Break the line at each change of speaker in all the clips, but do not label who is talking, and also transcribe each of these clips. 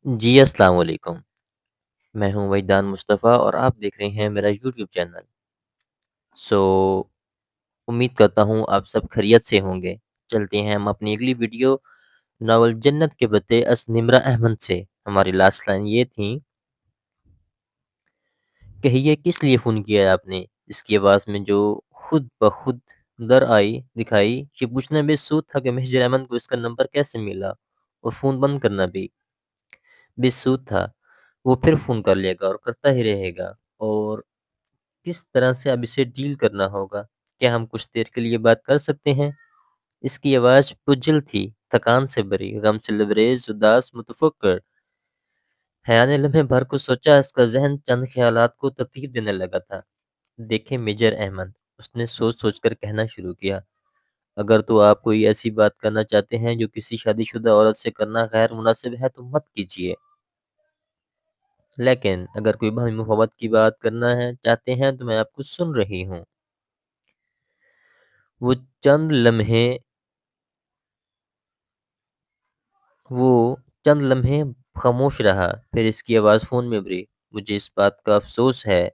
جی السلام علیکم، میں ہوں وحدان مصطفیٰ اور آپ دیکھ رہے ہیں میرا یوٹیوب چینل۔ سو امید کرتا ہوں آپ سب خیریت سے ہوں گے۔ چلتے ہیں ہم اپنی اگلی ویڈیو ناول جنت کے بتے اس نمرہ احمد سے۔ ہماری لاسٹ لائن یہ تھی، کہیے کس لیے فون کیا ہے آپ نے؟ اس کی آواز میں جو خود بخود در آئی دکھائی، یہ پوچھنا بے سود تھا کہ محجر احمد کو اس کا نمبر کیسے ملا، اور فون بند کرنا بھی بے سود تھا۔ وہ پھر فون کر لے گا اور کرتا ہی رہے گا، اور کس طرح سے اب اسے ڈیل کرنا ہوگا؟ کیا ہم کچھ دیر کے لیے بات کر سکتے ہیں؟ اس کی آواز پجل تھی، تھکان سے بھری، غم سے لبریز، اداس، متفکر۔ حیا نے لمحے بھر کو سوچا، اس کا ذہن چند خیالات کو ترتیب دینے لگا تھا۔ دیکھیں میجر احمد، اس نے سوچ سوچ کر کہنا شروع کیا، اگر تو آپ کوئی ایسی بات کرنا چاہتے ہیں جو کسی شادی شدہ عورت سے کرنا غیر مناسب ہے تو مت کیجیے، لیکن اگر کوئی باہمی محبت کی بات کرنا ہے چاہتے ہیں تو میں آپ کو سن رہی ہوں۔ وہ چند لمحے وہ چند لمحے خاموش رہا، پھر اس کی آواز فون میں ابھری، مجھے اس بات کا افسوس ہے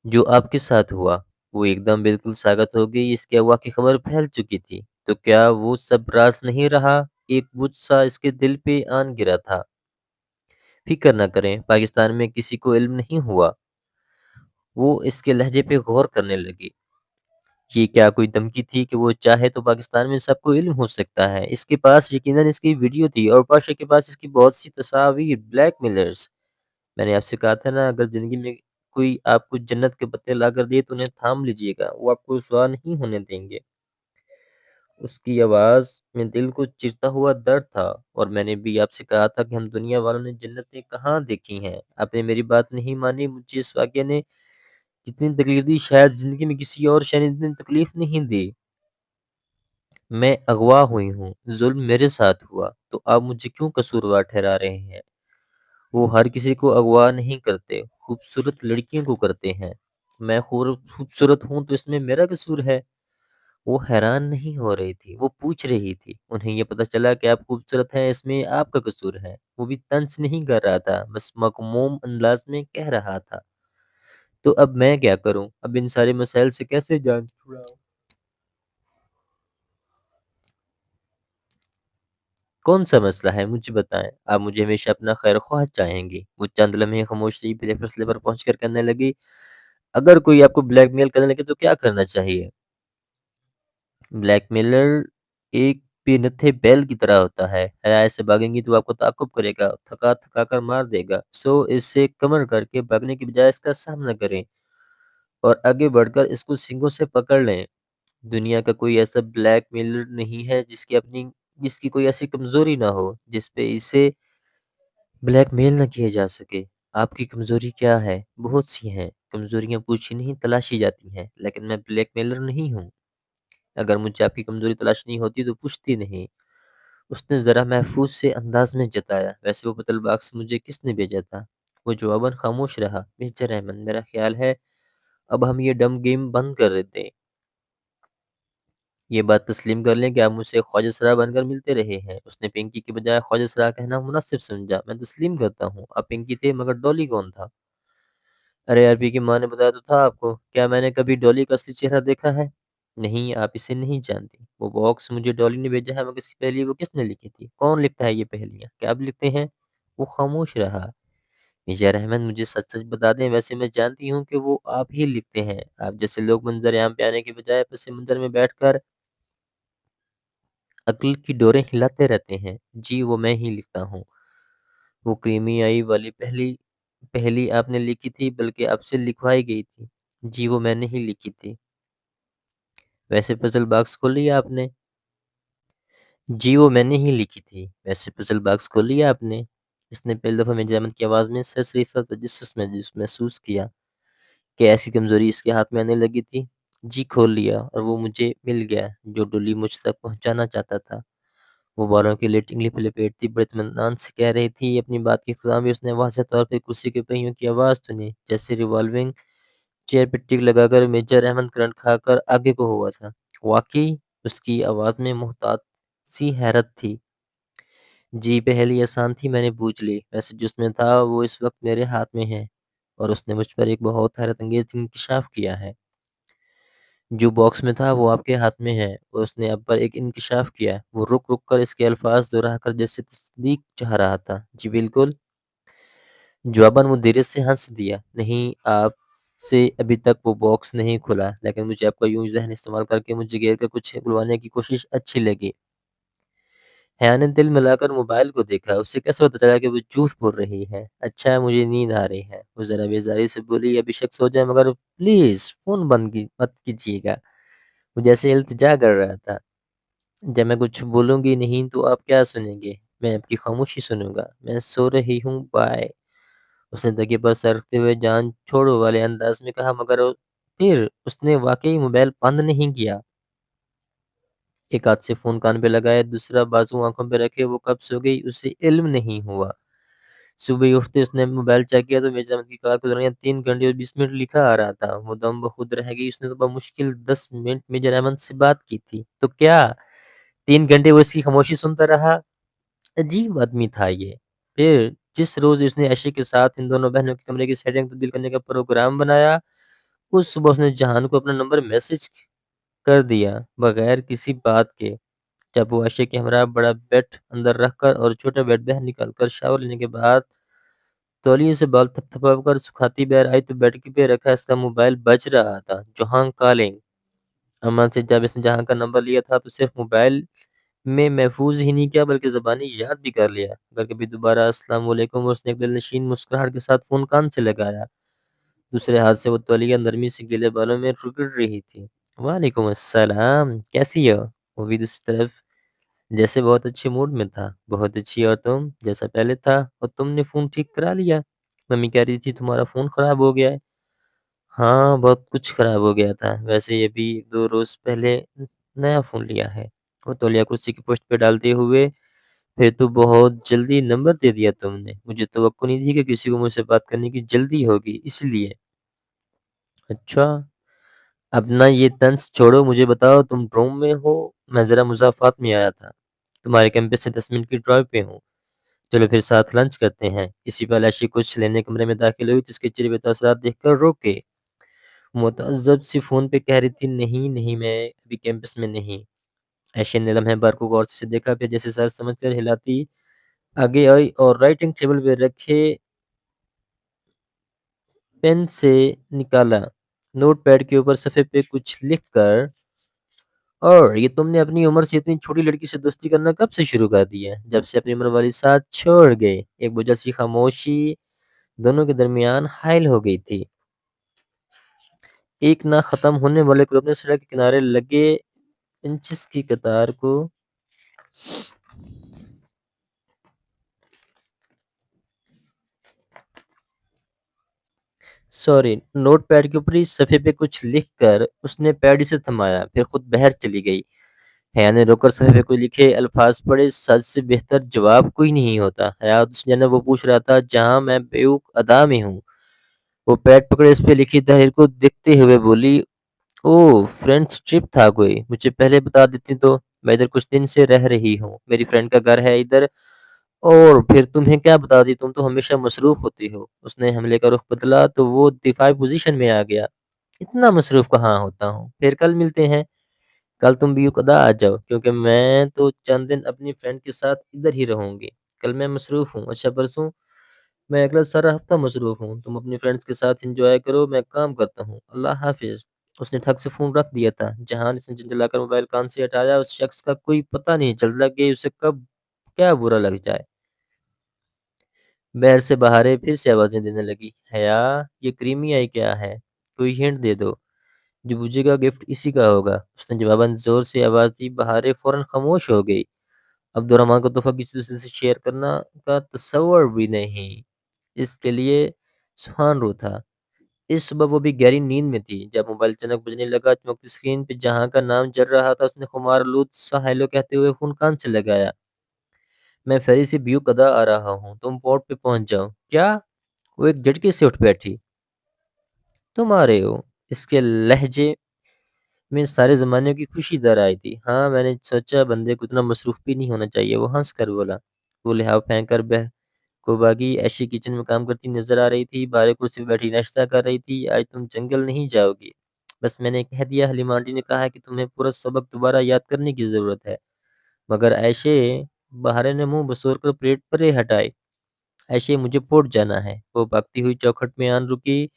جو آپ کے ساتھ ہوا۔ وہ ایک دم بالکل ساکت ہو گئی، اس کے اغوا کی خبر پھیل چکی تھی۔ تو کیا وہ سب راز نہیں رہا؟ ایک بجھ سا اس کے دل پہ آن گرا تھا۔ فکر نہ کریں، پاکستان میں کسی کو علم نہیں ہوا۔ وہ اس کے لہجے پہ غور کرنے لگی۔ یہ کیا کوئی دھمکی تھی کہ وہ چاہے تو پاکستان میں سب کو علم ہو سکتا ہے؟ اس کے پاس یقیناً اس کی ویڈیو تھی، اور پاشا کے پاس اس کی بہت سی تصاویر، بلیک میلرز۔ میں نے آپ سے کہا تھا نا، اگر زندگی میں کوئی آپ کو جنت کے پتے لا کر دے تو انہیں تھام لیجئے گا، وہ آپ کو رسوا نہیں ہونے دیں گے۔ اس کی آواز میں دل کو چرتا ہوا درد تھا، اور میں نے بھی آپ سے کہا تھا کہ ہم دنیا والوں نے جنتیں کہاں دیکھی ہیں۔ آپ نے میری بات نہیں مانی، مجھے اس واقعے نے جتنی تکلیف دی شاید زندگی میں کسی اور شے نے اتنی تکلیف نہیں دی۔ میں اغوا ہوئی ہوں، ظلم میرے ساتھ ہوا، تو آپ مجھے کیوں قصوروار ٹھہرا رہے ہیں؟ وہ ہر کسی کو اغوا نہیں کرتے، خوبصورت لڑکیوں کو کرتے ہیں۔ میں خوبصورت ہوں تو اس میں میرا قصور ہے؟ وہ حیران نہیں ہو رہی تھی، وہ پوچھ رہی تھی۔ انہیں یہ پتہ چلا کہ آپ خوبصورت ہیں، اس میں آپ کا قصور ہے۔ وہ بھی طنز نہیں کر رہا تھا، بس مغموم انداز میں کہہ رہا تھا، تو اب میں کیا کروں؟ اب ان سارے مسائل سے کیسے جان چھڑاؤں؟ کون سا مسئلہ ہے مجھے بتائیں؟ آپ مجھے ہمیشہ اپنا خیر خواہ چاہیں گی۔ وہ چند لمحے خاموش رہی، پھر ایک فیصلے پر پہنچ کر کہنے لگی، اگر کوئی آپ کو بلیک میل کرنے لگے تو کیا کرنا چاہیے؟ بلیک میلر ایک بے نتھے بیل کی طرح ہوتا ہے، حیا سے بھاگیں گی تو آپ کو تعاقب کرے گا، تھکا تھکا کر مار دے گا۔ سو اس سے کمر کر کے بھاگنے کی بجائے اس کا سامنا کریں، اور آگے بڑھ کر اس کو سینگوں سے پکڑ لیں۔ دنیا کا کوئی ایسا بلیک میلر نہیں ہے جس کی کوئی ایسی کمزوری نہ ہو جس پہ اسے بلیک میل نہ کیا جا سکے۔ آپ کی کمزوری کیا ہے؟ بہت سی ہیں۔ کمزوریاں پوچھی نہیں تلاشی جاتی ہیں، لیکن میں بلیک میلر نہیں ہوں۔ اگر مجھے آپ کی کمزوری تلاشنی ہوتی تو پوچھتی نہیں۔ اس نے ذرا محفوظ سے انداز میں جتایا، ویسے وہ پتل باکس مجھے کس نے بھیجا تھا؟ وہ جواباً خاموش رہا۔ مسٹر احمد، میرا خیال ہے اب ہم یہ ڈم گیم بند کر دیں۔ یہ بات تسلیم کر لیں کہ آپ مجھ سے خواجہ سرا بن کر ملتے رہے ہیں۔ اس نے پنکی کی بجائے خواجہ سرا کہنا مناسب سمجھا۔ میں تسلیم کرتا ہوں، آپ پنکی تھے، مگر ڈولی کون تھا؟ ارے عربی کی ماں نے بتایا تو تھا آپ کو۔ کیا میں نے کبھی ڈولی کا اصلی چہرہ دیکھا ہے؟ نہیں، آپ اسے نہیں جانتی۔ وہ باکس مجھے ڈولی نے بھیجا ہے، مگر اس کی پہلی وہ کس نے لکھی تھی؟ کون لکھتا ہے یہ پہلیاں؟ کیا آپ لکھتے ہیں؟ وہ خاموش رہا۔ میجر احمد، مجھے سچ سچ بتا دیں، ویسے میں جانتی ہوں کہ وہ آپ ہی لکھتے ہیں۔ آپ جیسے لوگ منظر عام پہ آنے کے بجائے پس منظر میں بیٹھ کر عقل کی ڈوریں ہلاتے رہتے ہیں۔ جی وہ میں ہی لکھتا ہوں۔ وہ کریمی آئی والی پہلی آپ نے لکھی تھی، بلکہ آپ سے لکھوائی گئی تھی؟ جی وہ میں نے ہی لکھی تھی۔ ویسے پزل باکس کھول لیا آپ نے؟ جی وہ میں نے ہی لکھی تھی۔ ویسے پزل باکس کھول لیا آپ نے؟ اس نے پہلی دفعہ میجر احمد کی آواز میں سرسری سا تجسس محسوس کیا کہ ایسی کمزوری اس کے ہاتھ میں آنے لگی تھی۔ جی کھول لیا، اور وہ مجھے مل گیا جو ڈولی مجھ تک پہنچانا چاہتا تھا۔ وہ بالوں کی لٹ انگلی پہ لپیٹتی بڑے اطمینان سے کہہ رہی تھی۔ اپنی بات کی اختتام میں اس نے واضح طور پہ کرسی کے پہیوں کی آواز سنی، جیسے ریوالونگ چیئر پہ ٹک لگا کر میجر احمد کرنٹ کھا کر آگے کو ہوا تھا۔ واقعی اس کی آواز میں محتاط سی حیرت تھی۔ جی، پہلی آسان تھی میں نے بوجھ لی، ویسے جس میں تھا وہ اس وقت میرے ہاتھ میں ہے اور اس نے مجھ پر ایک بہت حیرت انگیز انکشاف کیا ہے۔ جو باکس میں تھا وہ آپ کے ہاتھ میں ہے اور اس نے اب پر ایک انکشاف کیا ہے۔ وہ رک رک کر اس کے الفاظ دہرا کر جیسے تصدیق چاہ رہا تھا۔ جی بالکل۔ جواباً وہ دھیرے سے ہنس دیا۔ نہیں، آپ سے ابھی تک وہ باکس نہیں کھلا، لیکن مجھے آپ کا یوں ذہن استعمال کر کے مجھے گھیر کر کچھ اگلوانے کی کوشش اچھی لگی۔ حیا نے دل ملا کر موبائل کو دیکھا۔ اسے کیسے پتا چلا کہ وہ جھوٹ بول رہی ہے؟ اچھا، مجھے نیند آ رہی ہے، وہ ذرا بیزاری سے بولی۔ ابھی شک سو جائے مگر پلیز فون بند مت کیجیے گا۔ وہ جیسے التجا کر رہا تھا۔ جب میں کچھ بولوں گی نہیں تو آپ کیا سنیں گے؟ میں آپ کی خاموشی سنوں گا۔ میں سو رہی ہوں، بائے۔ اس نے تکیے پر سر رکھتے ہوئے جان چھوڑو والے انداز میں کہا، مگر پھر اس نے واقعی موبائل بند نہیں کیا۔ ایک ہاتھ سے فون کان پہ لگایا، دوسرا بازو آنکھوں پہ رکھے وہ کب سو گئی اسے علم نہیں ہوا۔ صبح ہی اٹھتے اس نے موبائل چیک کیا تو میرے جان کی کار کے دوران 3 گھنٹے اور 20 منٹ لکھا آ رہا تھا۔ وہ دم بخود رہ گئی۔ اس نے تو بمشکل 10 منٹ میجر احمد سے بات کی تھی، تو کیا 3 گھنٹے وہ اس کی خاموشی سنتا رہا؟ عجیب آدمی تھا یہ۔ پھر جس روز اس نے عشی کے ساتھ ان دونوں بہنوں کے کمرے کی سیٹنگ تبدیل کرنے کا پروگرام بنایا، اس صبح اس نے جہان کو اپنا نمبر میسج کر دیا بغیر کسی بات کے۔ جب وہ عشا کے ہمراہ بڑا بیڈ اندر رکھ کر اور چھوٹا بیڈ باہر نکال کر شاور لینے کے بعد تولیے سے بال تھپ تھپا کر سکھاتی بہر آئی تو بیڈ کی پہ رکھا اس کا موبائل بج رہا تھا۔ Johann calling. امان سے جب اس نے جہاں کا نمبر لیا تھا تو صرف موبائل میں محفوظ ہی نہیں کیا بلکہ زبانی یاد بھی کر لیا۔ اگر کبھی دوبارہ السلام علیکم، اس نے ایک دل نشین مسکراہٹ کے ساتھ فون کان سے لگایا۔ دوسرے ہاتھ سے وہ تولیہ نرمی سے گیلے بالوں میں رگڑ رہی تھی۔ وعلیکم السلام، کیسی ہو؟ وہ بھی دوسری طرف جیسے بہت اچھے موڈ میں تھا۔ بہت اچھی، اور تم؟ جیسا پہلے تھا۔ اور تم نے فون ٹھیک کرا لیا؟ ممی کہہ رہی تھی تمہارا فون خراب ہو گیا ہے۔ ہاں، بہت کچھ خراب ہو گیا تھا، ویسے یہ بھی 1 2 روز پہلے نیا فون لیا ہے۔ وہ تولیہ کرسی کی پشت پہ ڈالتے ہوئے، پھر تو بہت جلدی نمبر دے دیا تم نے۔ مجھے توقع نہیں تھی کہ کسی کو مجھ سے بات کرنے کی جلدی ہوگی، اس لیے۔ اچھا، اپنا یہ طنز چھوڑو، مجھے بتاؤ تم روم میں ہو؟ میں ذرا مضافات میں آیا تھا، تمہارے کیمپس سے 10 منٹ کی ڈرائیو پہ ہوں۔ چلو پھر ساتھ لنچ کرتے ہیں۔ اسی پر عائشہ کچھ لینے کمرے میں داخل ہوئی تو اس کے چہرے پہ تاثرات دیکھ کر روکے۔ متعذب سی فون پہ کہہ رہی تھی، نہیں نہیں میں ابھی کیمپس میں نہیں۔ عائشہ نے لمحے بھر کو غور سے دیکھا، پھر جیسے سر سمجھ کر ہلاتی آگے آئی اور رائٹنگ ٹیبل پہ رکھے پین سے نکالا، نوٹ پیڈ کے اوپر صفحے پہ کچھ لکھ کر، اور یہ تم نے اپنی عمر سے اتنی چھوٹی لڑکی سے دوستی کرنا کب سے شروع کر دیا ہے؟ جب سے اپنی عمر والی ساتھ چھوڑ گئے۔ ایک بجا سی خاموشی دونوں کے درمیان حائل ہو گئی تھی۔ ایک نہ ختم ہونے والے گروپ نے سڑک کے کنارے لگے انچز کی قطار کو سوری نوٹ پیڈ کے اوپر ہی صفحے پہ کچھ لکھ کر اس نے پیڈ سے تھمایا، پھر خود بہر چلی گئی۔ حیا نے رو کر صفحے پہ کوئی لکھے الفاظ پڑھے، سچ سے بہتر جواب کوئی نہیں ہوتا۔ حیا اس جنب وہ پوچھ رہا تھا جہاں میں بیوق ادا میں ہوں۔ وہ پیڈ پکڑے اس پہ لکھی تحریر کو دیکھتے ہوئے بولی، اوہ فرینڈس ٹرپ تھا کوئی، مجھے پہلے بتا دیتی تو۔ میں ادھر کچھ دن سے رہ رہی ہوں، میری فرینڈ کا گھر ہے ادھر۔ اور پھر تمہیں کیا بتا دی، تم تو ہمیشہ مصروف ہوتی ہو۔ اس نے حملے کا رخ بدلا تو وہ دفاعی پوزیشن میں آ گیا۔ اتنا مصروف کہاں ہوتا ہوں، پھر کل ملتے ہیں۔ کل تم بھی قدا آ جاؤ کیونکہ میں تو چند دن اپنی فرینڈ کے ساتھ ادھر ہی رہوں گی۔ کل میں مصروف ہوں۔ اچھا پرسوں؟ میں اگلا سارا ہفتہ مصروف ہوں، تم اپنی فرینڈز کے ساتھ انجوائے کرو، میں کام کرتا ہوں، اللہ حافظ۔ اس نے ٹھگ سے فون رکھ دیا تھا۔ جہان اس نے جھنجھلا کر موبائل کان سے ہٹایا۔ اس شخص کا کوئی پتہ نہیں چلتا کہ اسے کب کیا برا لگ جائے۔ بہر سے بہاریں پھر سے آوازیں دینے لگی، حیا یہ کریمی آئی کیا ہے؟ کوئی ہنٹ دے دو، جو بوجھے گا گفٹ اسی کا ہوگا۔ اس نے جواباً زور سے آواز دی۔ بہاریں فوراً خاموش ہو گئی۔ عبد الرحمن کو تحفہ کسی دوسرے سے شیئر کرنا کا تصور بھی نہیں اس کے لیے سبحان رو تھا۔ اس صبح وہ بھی گہری نیند میں تھی۔ جب موبائل چنک بجنے لگا، چمکتی اسکرین پہ جہاں کا نام جل رہا تھا، اس نے خمار آلود سا ہیلو کہتے ہوئے فون کان سے لگایا۔ میں فیری سے بیو کدا آ رہا ہوں، تم پورٹ پہ پہنچ جاؤ۔ کیا؟ وہ ایک جھٹکے سے اٹھ بیٹھی۔ تم آ رہے ہو؟ اس کے لہجے میں سارے زمانے کی خوشی در آئی تھی۔ ہاں، میں نے سوچا بندے کو اتنا مصروف بھی نہیں ہونا چاہیے، وہ ہنس کر بولا۔ وہ لحاف پھینک کر کو باغی ایشی کچن میں کام کرتی نظر آ رہی تھی، باہر کرسی پہ بیٹھی ناشتہ کر رہی تھی۔ آج تم جنگل نہیں جاؤ گی، بس میں نے کہہ دیا۔ حلیمہ آنٹی نے کہا کہ تمہیں پورا سبق دوبارہ یاد کرنے کی ضرورت ہے، مگر عائشہ بہارے نے منہ بسور کر پلیٹ پرے ہٹائے۔ عائشہ مجھے فورٹ جانا ہے۔ وہ بھاگتی ہوئی چوکھٹ میں آن رکی۔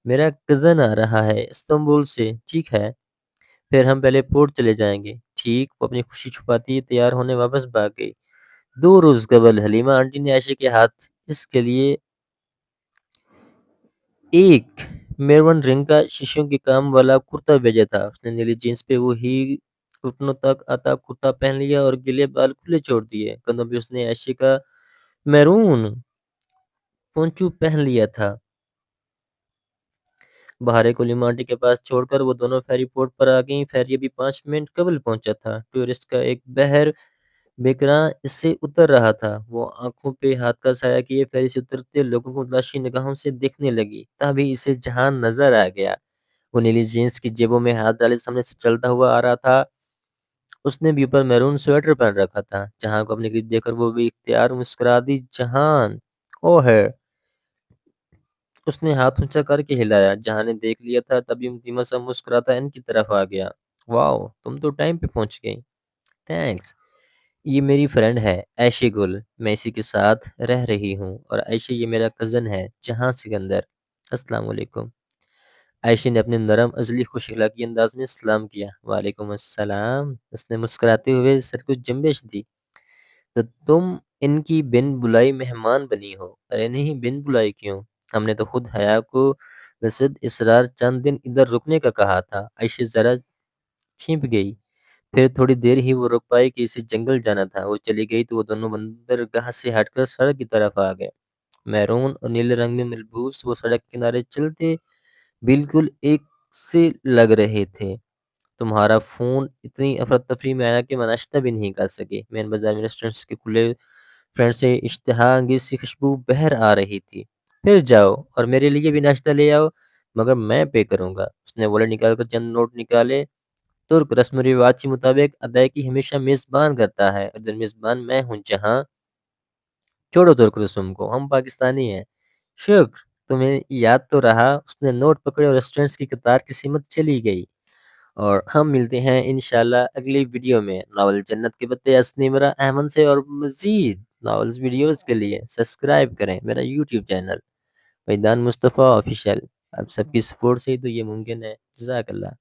میرا کزن آ رہا ہے استنبول سے، ٹھیک ہے؟ پھر ہم پہلے فورٹ چلے جائیں گے۔ ٹھیک۔ وہ اپنی خوشی چھپاتی تیار ہونے واپس بھاگ گئی۔ 2 روز قبل حلیمہ آنٹی نے عائشہ کے ہاتھ اس کے لیے ایک میرون رنگ کا شیشوں کے کام والا کرتا بھیجا تھا۔ اس نے نیلی جینس پہ وہی گھٹنوں تک آتا کرتا پہن لیا اور گیلے بال کھلے چھوڑ دیے۔ کندھوں پہ اس نے عائشہ کا میرون پونچو پہن لیا تھا۔ بہارے کو حلیمہ آنٹی کے پاس چھوڑ کر وہ دونوں فیری پورٹ پر آ گئیں۔ فیری ابھی 5 منٹ قبل پہنچا تھا۔ ٹورسٹ کا ایک بحر بیکراں اس سے اتر رہا تھا۔ وہ آنکھوں پہ ہاتھ کا سایہ کیے فیری سے اترتے لوگوں کو تلاشی نگاہوں سے دیکھنے لگی۔ تبھی اسے جہان نظر آ گیا۔ وہ نیلی جینس کی جیبوں میں ہاتھ ڈالے سامنے سے چلتا ہوا آ رہا تھا۔ اس نے بھی اوپر میرون سویٹر پہن رکھا تھا۔ جہاں کو اپنے قریب دیکھ کر وہ بھی اختیار مسکرا دی۔ جہان! او ہے! اس نے ہاتھ اونچا کر کے ہلایا۔ جہاں نے دیکھ لیا تھا تبھی دھیما سا مسکراتا ان کی طرف آ گیا۔ واؤ! تم تو ٹائم پہ پہنچ گئی۔ تھینکس۔ یہ میری فرینڈ ہے عائشہ گل، میں اسی کے ساتھ رہ رہی ہوں، اور عائشہ یہ میرا کزن ہے جہاں سکندر۔ السلام علیکم۔ عائشہ نے اپنے نرم ازلی خوش اخلاقی انداز میں سلام کیا۔ وعلیکم السلام۔ اس نے مسکراتے ہوئے سر کو جنبش دی۔ تو تم ان کی بن بلائی مہمان بنی ہو؟ ارے نہیں، بن بلائی کیوں؟ ہم نے تو خود حیا کو بصد اصرار چند دن ادھر رکنے کا کہا تھا۔ عائشہ ذرا چھنپ گئی، پھر تھوڑی دیر ہی وہ رک پائی کہ اسے جنگل جانا تھا۔ وہ چلی گئی تو وہ دونوں بندرگاہ سے ہٹ کر سڑک کی طرف آ گئے۔ میرون اور نیلے رنگ میں ملبوس وہ سڑک کنارے چلتے بالکل ایک سے لگ رہے تھے۔ تمہارا فون اتنی افراتفری میں آیا کہ میں ناشتہ بھی نہیں کر سکی۔ مین بازار میں ریسٹورنٹس کے کھلے فرنٹ سے اشتہا انگیز سی خوشبو بہر آ رہی تھی۔ پھر جاؤ اور میرے لیے بھی ناشتہ لے آؤ، مگر میں پے کروں گا۔ اس نے والٹ نکال کر چند نوٹ نکالے۔ ترک رسم و رواج کے مطابق ادائیگی ہمیشہ میزبان کرتا ہے، اور میزبان میں ہوں جہاں۔ چھوڑو ترک رسوم کو، ہم پاکستانی ہیں۔ شکر، تمہیں یاد تو رہا۔ اس نے نوٹ پکڑے اور ریسٹورنٹس کی قطار کی سمت چلی گئی۔ اور ہم ملتے ہیں انشاءاللہ اگلی ویڈیو میں ناول جنت کے پتے اسنیمرا احمد سے، اور مزید ناولز ویڈیوز کے لیے سبسکرائب کریں میرا یوٹیوب چینل میدان مصطفیٰ آفیشیل۔ آپ سب کی سپورٹ سے ہی تو یہ ممکن ہے۔ جزاک اللہ۔